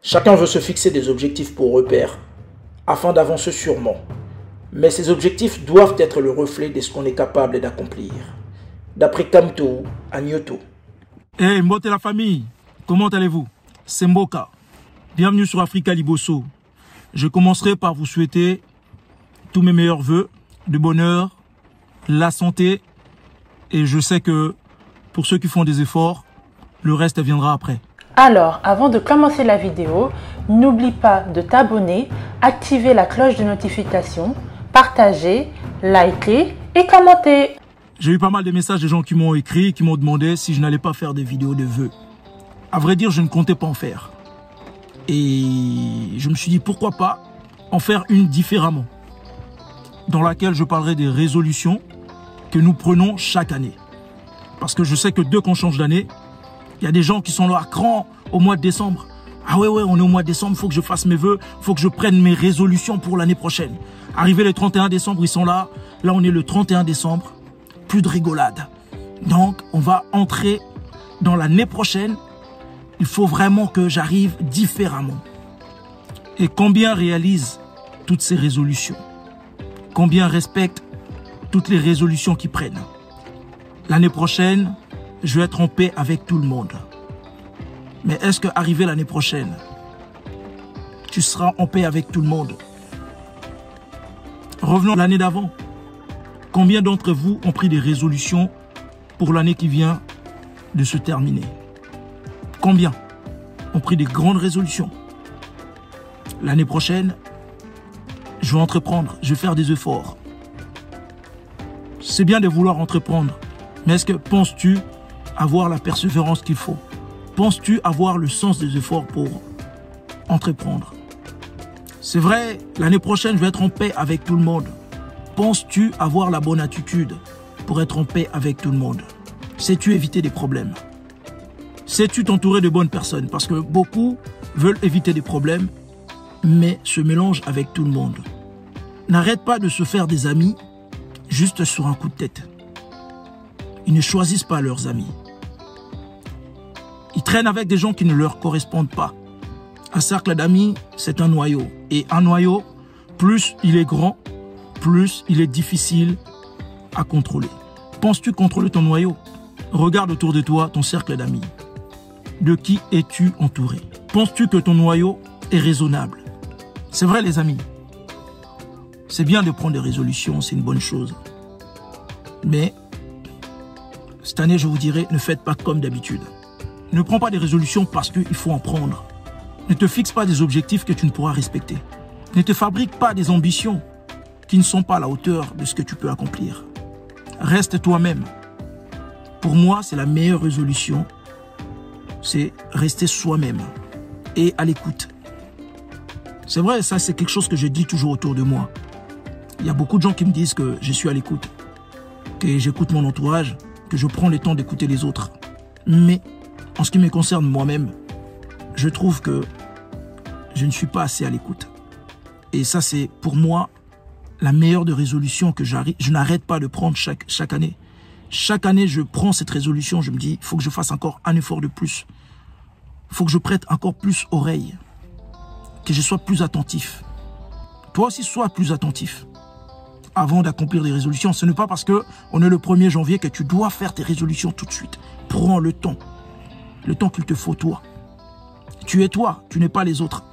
Chacun veut se fixer des objectifs pour repère, afin d'avancer sûrement. Mais ces objectifs doivent être le reflet de ce qu'on est capable d'accomplir. D'après Kamto Agnoto. Hey, Mbote la famille, comment allez-vous? C'est Mboka. Bienvenue sur Africa Liboso. Je commencerai par vous souhaiter tous mes meilleurs vœux de bonheur, la santé, et je sais que pour ceux qui font des efforts, le reste viendra après. Alors, avant de commencer la vidéo, n'oublie pas de t'abonner, activer la cloche de notification, partager, liker et commenter. J'ai eu pas mal de messages de gens qui m'ont écrit, qui m'ont demandé si je n'allais pas faire des vidéos de vœux. À vrai dire, je ne comptais pas en faire. Et je me suis dit, pourquoi pas en faire une différemment, dans laquelle je parlerai des résolutions que nous prenons chaque année. Parce que je sais que dès qu'on change d'année, il y a des gens qui sont là à cran au mois de décembre. Ah ouais, on est au mois de décembre, il faut que je fasse mes vœux, il faut que je prenne mes résolutions pour l'année prochaine. Arrivé le 31 décembre, ils sont là. Là, on est le 31 décembre. Plus de rigolade. Donc, on va entrer dans l'année prochaine. Il faut vraiment que j'arrive différemment. Et combien réalisent toutes ces résolutions? Combien respectent toutes les résolutions qu'ils prennent? L'année prochaine, je vais être en paix avec tout le monde. Mais est-ce qu'arrivé l'année prochaine, tu seras en paix avec tout le monde? Revenons à l'année d'avant. Combien d'entre vous ont pris des résolutions pour l'année qui vient de se terminer? Combien ont pris des grandes résolutions? L'année prochaine, je vais entreprendre, je vais faire des efforts. C'est bien de vouloir entreprendre, mais est-ce que penses-tu avoir la persévérance qu'il faut? Penses-tu avoir le sens des efforts pour entreprendre? C'est vrai, l'année prochaine, je vais être en paix avec tout le monde. Penses-tu avoir la bonne attitude pour être en paix avec tout le monde? Sais-tu éviter des problèmes? Sais-tu t'entourer de bonnes personnes? Parce que beaucoup veulent éviter des problèmes, mais se mélangent avec tout le monde. N'arrête pas de se faire des amis juste sur un coup de tête. Ils ne choisissent pas leurs amis. Ils traînent avec des gens qui ne leur correspondent pas. Un cercle d'amis, c'est un noyau. Et un noyau, plus il est grand, plus il est difficile à contrôler. Penses-tu contrôler ton noyau? Regarde autour de toi ton cercle d'amis. De qui es-tu entouré? Penses-tu que ton noyau est raisonnable? C'est vrai les amis. C'est bien de prendre des résolutions, c'est une bonne chose. Mais cette année, je vous dirais, ne faites pas comme d'habitude. Ne prends pas des résolutions parce qu'il faut en prendre. Ne te fixe pas des objectifs que tu ne pourras respecter. Ne te fabrique pas des ambitions qui ne sont pas à la hauteur de ce que tu peux accomplir. Reste toi-même. Pour moi, c'est la meilleure résolution. C'est rester soi-même et à l'écoute. C'est vrai, ça c'est quelque chose que je dis toujours autour de moi. Il y a beaucoup de gens qui me disent que je suis à l'écoute, que j'écoute mon entourage, que je prends le temps d'écouter les autres. Mais en ce qui me concerne moi-même, je trouve que je ne suis pas assez à l'écoute. Et ça c'est pour moi la meilleure des résolutions que je n'arrête pas de prendre chaque année. Chaque année, je prends cette résolution, je me dis, il faut que je fasse encore un effort de plus. Il faut que je prête encore plus oreille. Que je sois plus attentif. Toi aussi, sois plus attentif. Avant d'accomplir des résolutions, ce n'est pas parce qu'on est le 1er janvier que tu dois faire tes résolutions tout de suite. Prends le temps. Le temps qu'il te faut, toi. Tu es toi, tu n'es pas les autres.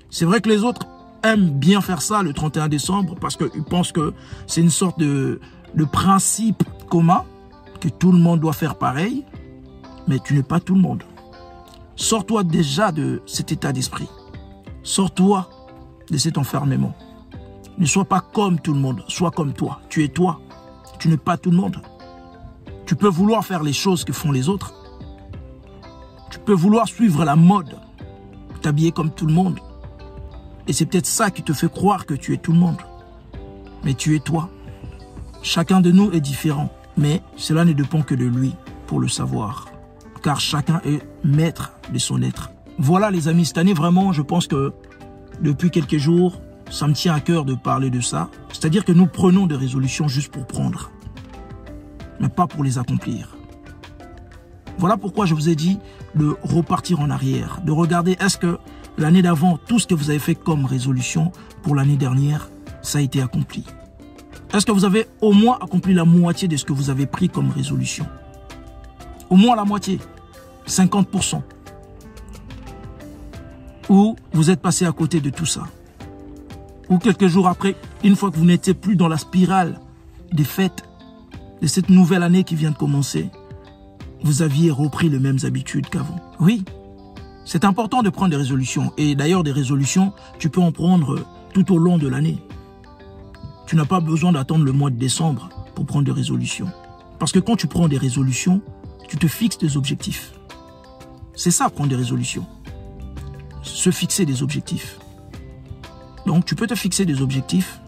C'est vrai que les autres aiment bien faire ça le 31 décembre parce qu'ils pensent que c'est une sorte de principe commun, que tout le monde doit faire pareil, mais tu n'es pas tout le monde. Sors-toi déjà de cet état d'esprit. Sors-toi de cet enfermement. Ne sois pas comme tout le monde, sois comme toi. Tu es toi, tu n'es pas tout le monde. Tu peux vouloir faire les choses que font les autres. Tu peux vouloir suivre la mode, t'habiller comme tout le monde. Et c'est peut-être ça qui te fait croire que tu es tout le monde. Mais tu es toi. Chacun de nous est différent, mais cela ne dépend que de lui pour le savoir. Car chacun est maître de son être. Voilà les amis, cette année vraiment, je pense que depuis quelques jours, ça me tient à cœur de parler de ça. C'est-à-dire que nous prenons des résolutions juste pour prendre, mais pas pour les accomplir. Voilà pourquoi je vous ai dit de repartir en arrière, de regarder est-ce que l'année d'avant, tout ce que vous avez fait comme résolution pour l'année dernière, ça a été accompli? Est-ce que vous avez au moins accompli la moitié de ce que vous avez pris comme résolution? Au moins la moitié, 50%. Ou vous êtes passé à côté de tout ça? Ou quelques jours après, une fois que vous n'étiez plus dans la spirale des fêtes, de cette nouvelle année qui vient de commencer, vous aviez repris les mêmes habitudes qu'avant? Oui, c'est important de prendre des résolutions. Et d'ailleurs, des résolutions, tu peux en prendre tout au long de l'année. Tu n'as pas besoin d'attendre le mois de décembre pour prendre des résolutions. Parce que quand tu prends des résolutions, tu te fixes des objectifs. C'est ça, prendre des résolutions. Se fixer des objectifs. Donc, tu peux te fixer des objectifs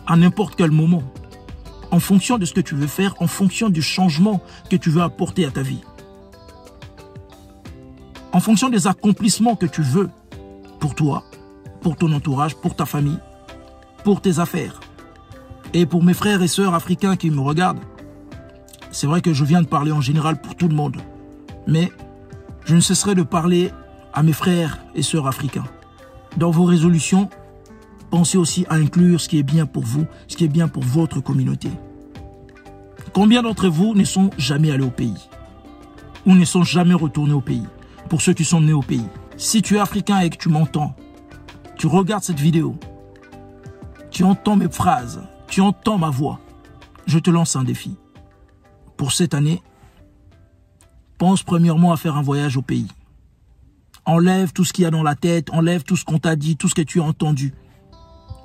à n'importe quel moment, en fonction de ce que tu veux faire, en fonction du changement que tu veux apporter à ta vie. En fonction des accomplissements que tu veux pour toi, pour ton entourage, pour ta famille, pour tes affaires. Et pour mes frères et sœurs africains qui me regardent, c'est vrai que je viens de parler en général pour tout le monde, mais je ne cesserai de parler à mes frères et sœurs africains. Dans vos résolutions, pensez aussi à inclure ce qui est bien pour vous, ce qui est bien pour votre communauté. Combien d'entre vous ne sont jamais allés au pays ou ne sont jamais retournés au pays? Pour ceux qui sont nés au pays. Si tu es africain et que tu m'entends, tu regardes cette vidéo, tu entends mes phrases, tu entends ma voix, je te lance un défi. Pour cette année, pense premièrement à faire un voyage au pays. Enlève tout ce qu'il y a dans la tête, enlève tout ce qu'on t'a dit, tout ce que tu as entendu.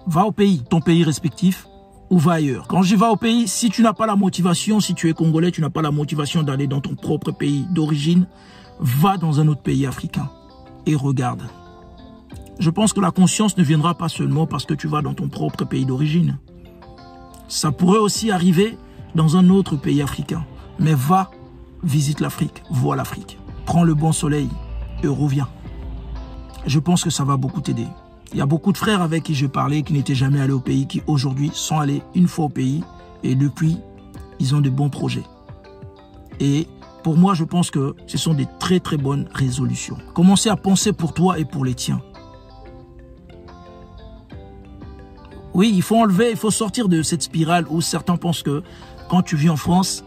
Va au pays, ton pays respectif, ou va ailleurs. Quand je dis va au pays, si tu n'as pas la motivation, si tu es congolais, tu n'as pas la motivation d'aller dans ton propre pays d'origine, va dans un autre pays africain et regarde. Je pense que la conscience ne viendra pas seulement parce que tu vas dans ton propre pays d'origine. Ça pourrait aussi arriver dans un autre pays africain. Mais va, visite l'Afrique, vois l'Afrique. Prends le bon soleil et reviens. Je pense que ça va beaucoup t'aider. Il y a beaucoup de frères avec qui je parlais qui n'étaient jamais allés au pays, qui aujourd'hui sont allés une fois au pays et depuis, ils ont de bons projets. Et pour moi, je pense que ce sont des très très bonnes résolutions. Commencez à penser pour toi et pour les tiens. Oui, il faut enlever, il faut sortir de cette spirale où certains pensent que quand tu vis en France,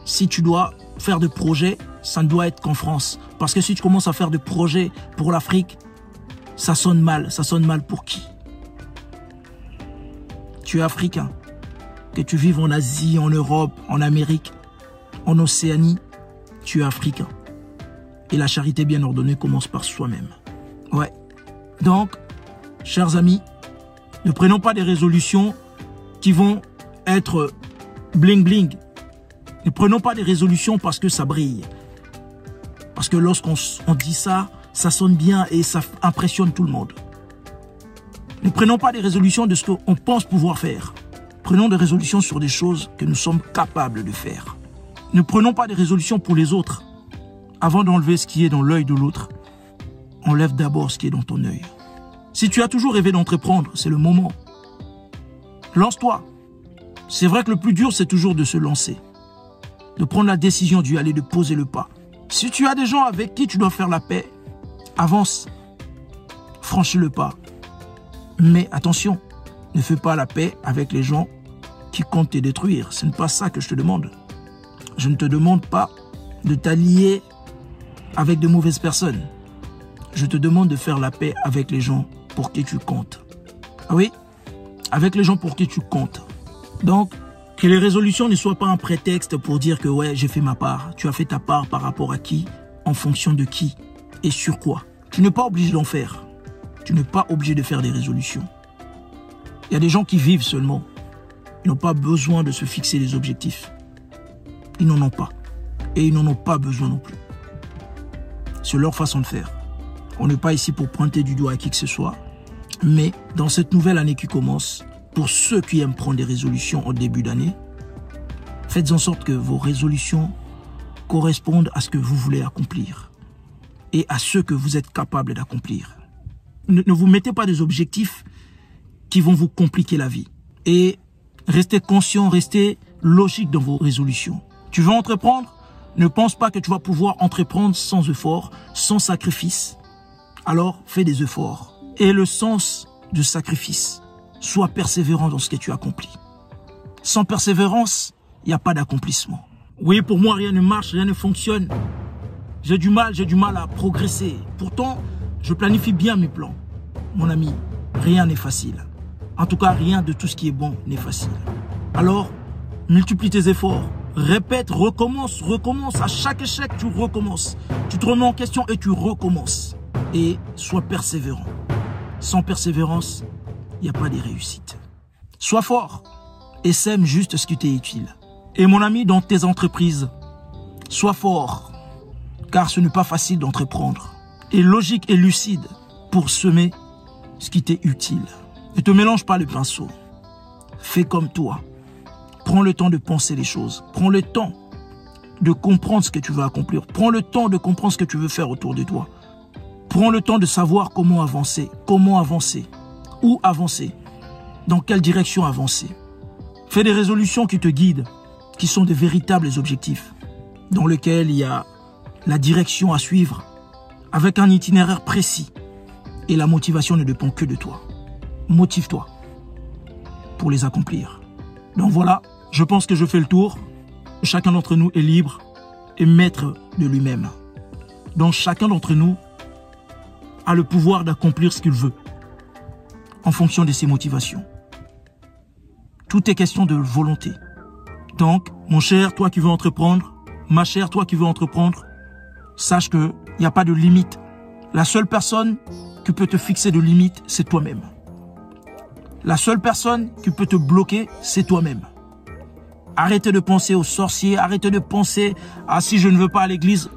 si tu dois faire des projets, ça ne doit être qu'en France. Parce que si tu commences à faire des projets pour l'Afrique, ça sonne mal. Ça sonne mal pour qui? Tu es africain. Que tu vives en Asie, en Europe, en Amérique, en Océanie, tu es africain. Et la charité bien ordonnée commence par soi-même. Ouais. Donc, chers amis, ne prenons pas des résolutions qui vont être bling bling. Ne prenons pas des résolutions parce que ça brille. Parce que lorsqu'on dit ça, ça sonne bien et ça impressionne tout le monde. Ne prenons pas des résolutions de ce qu'on pense pouvoir faire. Prenons des résolutions sur des choses que nous sommes capables de faire. Ne prenons pas des résolutions pour les autres. Avant d'enlever ce qui est dans l'œil de l'autre, enlève d'abord ce qui est dans ton œil. Si tu as toujours rêvé d'entreprendre, c'est le moment. Lance-toi. C'est vrai que le plus dur, c'est toujours de se lancer. De prendre la décision d'y aller, de poser le pas. Si tu as des gens avec qui tu dois faire la paix, avance. Franchis le pas. Mais attention, ne fais pas la paix avec les gens qui comptent te détruire. Ce n'est pas ça que je te demande. Je ne te demande pas de t'allier avec de mauvaises personnes. Je te demande de faire la paix avec les gens pour qui tu comptes. Ah oui, avec les gens pour qui tu comptes. Donc, que les résolutions ne soient pas un prétexte pour dire que ouais, j'ai fait ma part. Tu as fait ta part par rapport à qui, en fonction de qui et sur quoi. Tu n'es pas obligé d'en faire. Tu n'es pas obligé de faire des résolutions. Il y a des gens qui vivent seulement. Ils n'ont pas besoin de se fixer des objectifs. Ils n'en ont pas. Et ils n'en ont pas besoin non plus. C'est leur façon de faire. On n'est pas ici pour pointer du doigt à qui que ce soit. Mais dans cette nouvelle année qui commence, pour ceux qui aiment prendre des résolutions au début d'année, faites en sorte que vos résolutions correspondent à ce que vous voulez accomplir et à ce que vous êtes capable d'accomplir. Ne vous mettez pas des objectifs qui vont vous compliquer la vie. Et restez conscient, restez logique dans vos résolutions. Tu veux entreprendre? Ne pense pas que tu vas pouvoir entreprendre sans effort, sans sacrifice. alors fais des efforts. Et le sens du sacrifice, sois persévérant dans ce que tu accomplis. Sans persévérance, il n'y a pas d'accomplissement. Oui, pour moi, rien ne marche, rien ne fonctionne. J'ai du mal à progresser. Pourtant, je planifie bien mes plans. Mon ami, rien n'est facile. En tout cas, rien de tout ce qui est bon n'est facile. Alors, multiplie tes efforts. Répète, recommence. À chaque échec, tu recommences. Tu te remets en question et tu recommences. Et sois persévérant. Sans persévérance, il n'y a pas de réussite. Sois fort et sème juste ce qui t'est utile. Et mon ami, dans tes entreprises, sois fort, car ce n'est pas facile d'entreprendre. Et logique et lucide pour semer ce qui t'est utile. Ne te mélange pas le pinceau. Fais comme toi. Prends le temps de penser les choses. Prends le temps de comprendre ce que tu veux accomplir. Prends le temps de comprendre ce que tu veux faire autour de toi. Prends le temps de savoir comment avancer, où avancer, dans quelle direction avancer. Fais des résolutions qui te guident, qui sont de véritables objectifs, dans lesquels il y a la direction à suivre, avec un itinéraire précis. Et la motivation ne dépend que de toi. Motive-toi pour les accomplir. Donc voilà, je pense que je fais le tour. Chacun d'entre nous est libre et maître de lui-même. Donc chacun d'entre nous a le pouvoir d'accomplir ce qu'il veut en fonction de ses motivations. Tout est question de volonté. Donc, mon cher, toi qui veux entreprendre, ma chère, toi qui veux entreprendre, sache qu'il n'y a pas de limite. La seule personne qui peut te fixer de limite, c'est toi-même. La seule personne qui peut te bloquer, c'est toi-même. Arrêtez de penser aux sorciers, arrêtez de penser à si je ne veux pas à l'église.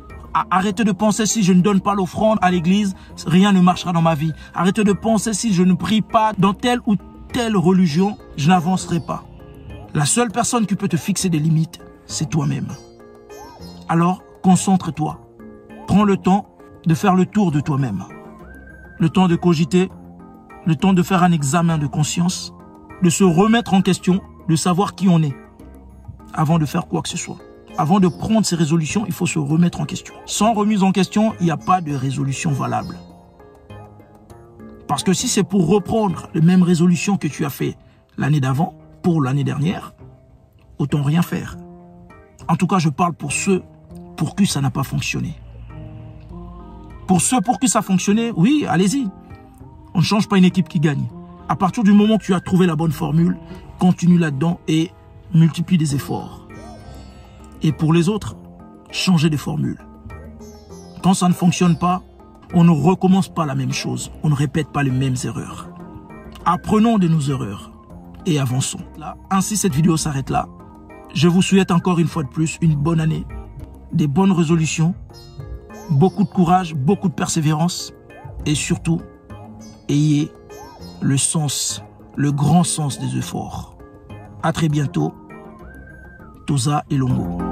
Arrêtez de penser si je ne donne pas l'offrande à l'église, rien ne marchera dans ma vie. Arrêtez de penser si je ne prie pas dans telle ou telle religion, je n'avancerai pas. La seule personne qui peut te fixer des limites, c'est toi-même. Alors, concentre-toi. Prends le temps de faire le tour de toi-même. Le temps de cogiter, le temps de faire un examen de conscience, de se remettre en question, de savoir qui on est, avant de faire quoi que ce soit. Avant de prendre ses résolutions, il faut se remettre en question. Sans remise en question, il n'y a pas de résolution valable. Parce que si c'est pour reprendre les mêmes résolutions que tu as fait l'année d'avant, pour l'année dernière, autant rien faire. En tout cas, je parle pour ceux pour qui ça n'a pas fonctionné. Pour ceux pour qui ça a fonctionné, oui, allez-y. On ne change pas une équipe qui gagne. À partir du moment que tu as trouvé la bonne formule, continue là-dedans et multiplie des efforts. Et pour les autres, changez de formule. Quand ça ne fonctionne pas, on ne recommence pas la même chose. On ne répète pas les mêmes erreurs. Apprenons de nos erreurs et avançons. Là, ainsi, cette vidéo s'arrête là. Je vous souhaite encore une fois de plus une bonne année, des bonnes résolutions, beaucoup de courage, beaucoup de persévérance et surtout, ayez le sens, le grand sens des efforts. À très bientôt. Toza et Longo.